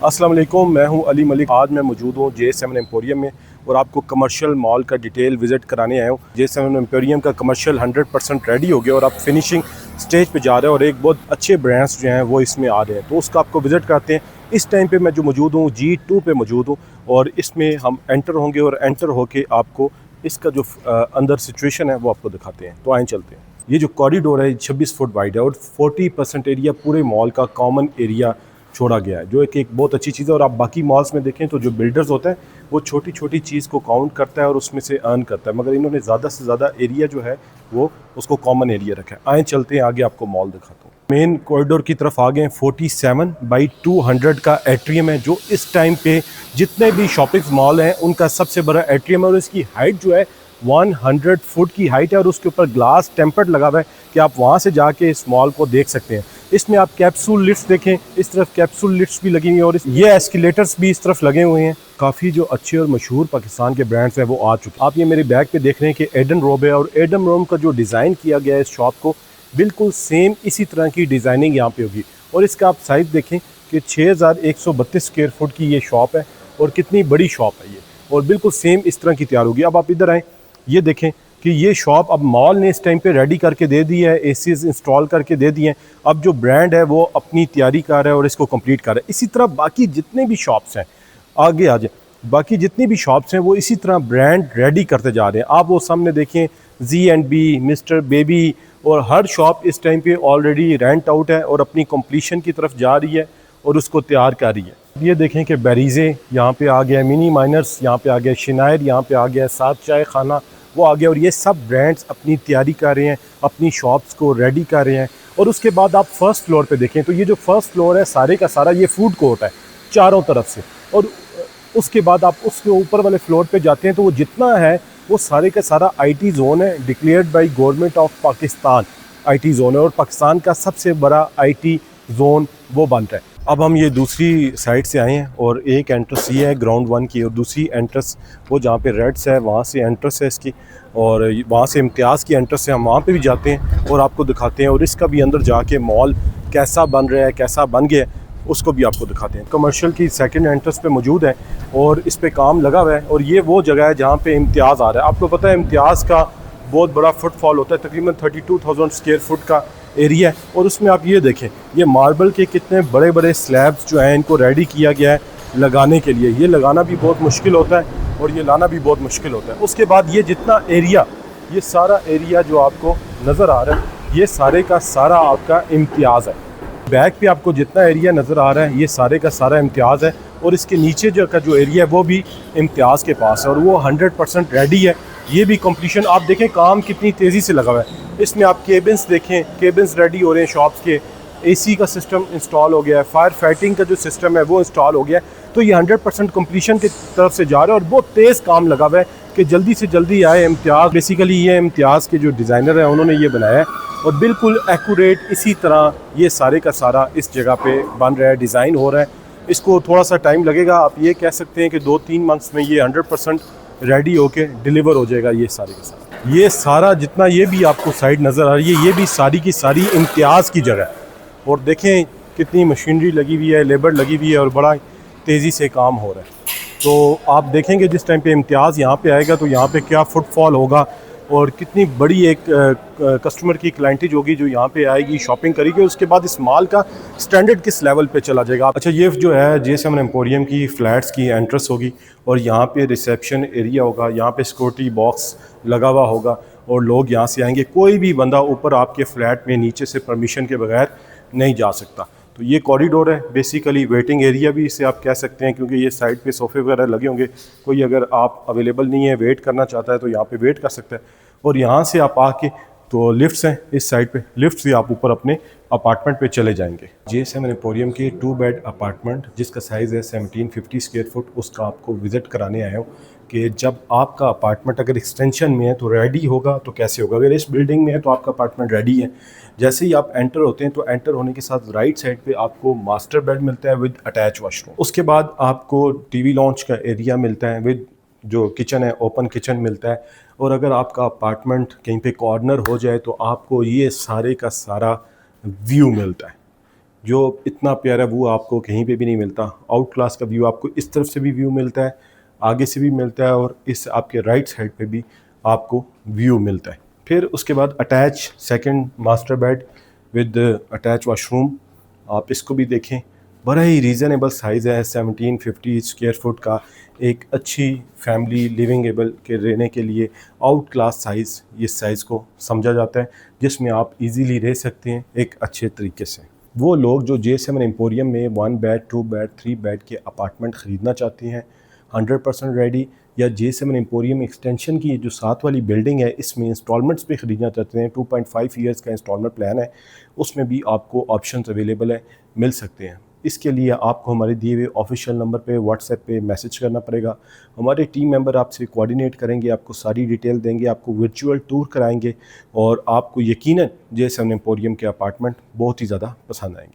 अस्सलाम वालेकुम, मैं हूं अली मलिक। आज मैं मौजूद हूं J7 एम्पोरियम में और आपको कमर्शियल मॉल का डिटेल विज़िट कराने आया हूं। J7 एम्पोरियम का कमर्शियल 100% रेडी हो गया और आप फिनिशिंग स्टेज पे जा रहे हैं और एक बहुत अच्छे ब्रांड्स जो हैं वो इसमें आ रहे हैं, तो उसका आपको विज़िट कराते हैं। इस टाइम पे मैं जो मौजूद हूँ G2 पे मौजूद हूँ और इसमें हम एंटर होंगे और एंटर होके आपको इसका जो अंदर सिचुएशन है वो आपको दिखाते हैं। तो आए चलते हैं। ये जो कॉरिडोर है 26 फुट वाइड है और 40% एरिया पूरे मॉल का कॉमन एरिया छोड़ा गया है, जो एक बहुत अच्छी चीज़ है। और आप बाकी मॉल्स में देखें तो जो बिल्डर्स होता है वो छोटी छोटी चीज़ को काउंट करता है और उसमें से अर्न करता है, मगर इन्होंने ज़्यादा से ज़्यादा एरिया जो है वो उसको कॉमन एरिया रखा है। आए चलते हैं आगे, आपको मॉल दिखाता हूँ। मेन कॉरिडोर की तरफ आ गए। 47/200 का एट्रियम है, जो इस टाइम पे जितने भी शॉपिंग मॉल हैं उनका सबसे बड़ा एट्रियम है और इसकी हाइट जो है 100 फुट की हाइट है और उसके ऊपर ग्लास टेम्पर्ड लगा हुआ है कि आप वहाँ से जाके इस मॉल को देख सकते हैं। इसमें आप कैप्सूल लिफ्ट्स देखें, इस तरफ कैप्सूल लिफ्ट्स भी लगी हुई हैं और ये एस्केलेटर्स भी इस तरफ लगे हुए हैं। काफ़ी जो अच्छे और मशहूर पाकिस्तान के ब्रांड्स हैं वो आ चुके हैं। आप ये मेरे बैग पे देख रहे हैं कि एडन रोब है और एडन रोब का जो डिज़ाइन किया गया है इस शॉप को, बिल्कुल सेम इसी तरह की डिज़ाइनिंग यहाँ पे होगी। और इसका आप साइज़ देखें कि 6132 स्क्वायर फुट की ये शॉप है और कितनी बड़ी शॉप है ये, और बिल्कुल सेम इस तरह की तैयार होगी। अब आप इधर आएँ, ये देखें कि ये शॉप अब मॉल ने इस टाइम पे रेडी करके दे दी है, एसीज इंस्टॉल करके दे दिए हैं। अब जो ब्रांड है वो अपनी तैयारी कर रहा है और इसको कंप्लीट कर रहा है। इसी तरह बाकी जितने भी शॉप्स हैं, आगे आ जाए, बाकी जितनी भी शॉप्स हैं वो इसी तरह ब्रांड रेडी करते जा रहे हैं। आप वो सामने देखें Z&B, मिस्टर बेबी, और हर शॉप इस टाइम पे ऑलरेडी रेंट आउट है और अपनी कंप्लीशन की तरफ जा रही है और उसको तैयार कर रही है। ये देखें कि बेरीज़े यहाँ पे आ गया, मिनी माइनर्स यहाँ पे आ गया, शिनायर यहाँ पे आ गया, साथ चाय खाना वो आ गया, और ये सब ब्रांड्स अपनी तैयारी कर रहे हैं, अपनी शॉप्स को रेडी कर रहे हैं। और उसके बाद आप फर्स्ट फ्लोर पे देखें तो ये जो फर्स्ट फ्लोर है सारे का सारा ये फूड कोर्ट है चारों तरफ से, और उसके बाद आप उसके ऊपर वाले फ्लोर पे जाते हैं तो वो जितना है वो सारे का सारा IT जोन है, declared by government of Pakistan IT zone है, और पाकिस्तान का सबसे बड़ा IT जोन वो बन रहा है। अब हम ये दूसरी साइड से आए हैं और एक एंट्रेंस ये है ग्राउंड 1 की, और दूसरी एंट्रेंस वो जहाँ पे रेड्स है वहाँ से एंट्रेंस है इसकी, और वहाँ से इम्तियाज़ की एंट्रेंस है। हम वहाँ पे भी जाते हैं और आपको दिखाते हैं, और इसका भी अंदर जाके मॉल कैसा बन रहा है, कैसा बन गया है, उसको भी आपको दिखाते हैं। कमर्शियल की सेकंड एंट्रेंस पे मौजूद है और इस पे काम लगा हुआ है, और ये वो जगह है जहाँ पे इम्तियाज़ आ रहा है। आपको पता है इम्तियाज़ का बहुत बड़ा फुटफॉल होता है, तकरीबन 32,000 स्क्वायर फुट का एरिया है, और उसमें आप ये देखें ये मार्बल के कितने बड़े बड़े स्लैब्स जो हैं इनको रेडी किया गया है लगाने के लिए। ये लगाना भी बहुत मुश्किल होता है और ये लाना भी बहुत मुश्किल होता है। उसके बाद ये जितना एरिया, ये सारा एरिया जो आपको नज़र आ रहा है ये सारे का सारा आपका इम्तियाज़ है। बैक पे आपको जितना एरिया नज़र आ रहा है ये सारे का सारा इम्तियाज़ है, और इसके नीचे जो का जो एरिया है वो भी इम्तियाज़ के पास है और वो 100% रेडी है। ये भी कंप्लीशन आप देखें काम कितनी तेज़ी से लगा हुआ है। इसमें आप केबिन्स देखें, केबिन्स रेडी हो रहे हैं शॉप्स के, AC का सिस्टम इंस्टॉल हो गया है, फायर फाइटिंग का जो सिस्टम है वो इंस्टॉल हो गया है। तो ये 100% कंप्लीशन की तरफ से जा रहा है और बहुत तेज़ काम लगा हुआ है कि जल्दी से जल्दी आए इम्तियाज़। बेसिकली ये इम्तियाज़ के जो डिज़ाइनर हैं उन्होंने ये बनाया है और बिल्कुल एक्यूरेट इसी तरह ये सारे का सारा इस जगह पे बन रहा है, डिज़ाइन हो रहा है। इसको थोड़ा सा टाइम लगेगा, आप ये कह सकते हैं कि 2-3 मंथ्स में ये 100% रेडी होके डिलीवर हो जाएगा ये सारे का सारा। ये सारा जितना ये भी आपको साइड नज़र आ रही है ये भी सारी की सारी इम्तियाज़ की जगह है, और देखें कितनी मशीनरी लगी हुई है, लेबर लगी हुई है और बड़ा तेज़ी से काम हो रहा है। तो आप देखेंगे जिस टाइम पे इम्तियाज़ यहाँ पे आएगा तो यहाँ पे क्या फुटफॉल होगा और कितनी बड़ी एक कस्टमर की क्लाइंटेज होगी जो यहाँ पे आएगी, शॉपिंग करेगी, उसके बाद इस माल का स्टैंडर्ड किस लेवल पे चला जाएगा। अच्छा, ये जो है J7 एम्पोरियम की फ़्लैट्स की एंट्रेंस होगी और यहाँ पे रिसेप्शन एरिया होगा, यहाँ पे सिक्योरिटी बॉक्स लगा हुआ होगा और लोग यहाँ से आएंगे। कोई भी बंदा ऊपर आपके फ्लैट में नीचे से परमिशन के बगैर नहीं जा सकता। तो ये कॉरिडोर है, बेसिकली वेटिंग एरिया भी इसे आप कह सकते हैं, क्योंकि ये साइड पे सोफ़े वगैरह लगे होंगे। कोई अगर आप अवेलेबल नहीं है, वेट करना चाहता है तो यहाँ पे वेट कर सकता है। और यहाँ से आप आके तो लिफ्ट्स हैं इस साइड पे, लिफ्ट से आप ऊपर अपने अपार्टमेंट पे चले जाएंगे। J7 एम्पोरियम की 2 बेड अपार्टमेंट जिसका साइज़ है 1750 स्क्वायर फुट, उसका आपको विज़िट कराने आया हूँ कि जब आपका अपार्टमेंट अगर एक्सटेंशन में है तो रेडी होगा तो कैसे होगा। अगर इस बिल्डिंग में है तो आपका अपार्टमेंट रेडी है। जैसे ही आप एंटर होते हैं तो एंटर होने के साथ राइट साइड पे आपको मास्टर बेड मिलता है विद अटैच वॉशरूम। उसके बाद आपको TV लॉन्च का एरिया मिलता है विद जो किचन है, ओपन किचन मिलता है। और अगर आपका अपार्टमेंट कहीं पे कॉर्नर हो जाए तो आपको ये सारे का सारा व्यू मिलता है। जो इतना प्यारा व्यू आपको कहीं पे भी नहीं मिलता। आउट क्लास का व्यू आपको इस तरफ से भी व्यू मिलता है, आगे से भी मिलता है और इस आपके राइट साइड पे भी आपको व्यू मिलता है। फिर उसके बाद attach second master bed with attach washroom, आप इसको भी देखें, बड़ा ही रीज़नेबल साइज़ है। 1750 स्क्वायर फुट का एक अच्छी फैमिली लिविंग एबल के रहने के लिए आउट क्लास साइज़, इस साइज़ को समझा जाता है, जिसमें आप इजीली रह सकते हैं एक अच्छे तरीके से। वो लोग जो J7 एम्पोरियम में 1 बेड 2 बेड 3 बेड के अपार्टमेंट ख़रीदना चाहती हैं 100% रेडी, या J7 एम्पोरियम एक्सटेंशन की जो साथ वाली बिल्डिंग है इसमें इंस्टॉलमेंट्स पे ख़रीदना चाहते हैं, 2.5 ईयर्स का इंस्टॉलमेंट प्लान है, उसमें भी आपको ऑप्शंस अवेलेबल है, मिल सकते हैं। इसके लिए आपको हमारे दिए हुए ऑफिशियल नंबर पे व्हाट्सएप पे मैसेज करना पड़ेगा। हमारे टीम मेंबर आपसे कोऑर्डिनेट करेंगे, आपको सारी डिटेल देंगे, आपको वर्चुअल टूर कराएंगे और आपको यकीनन J7 एम्पोरियम के अपार्टमेंट बहुत ही ज़्यादा पसंद आएंगे।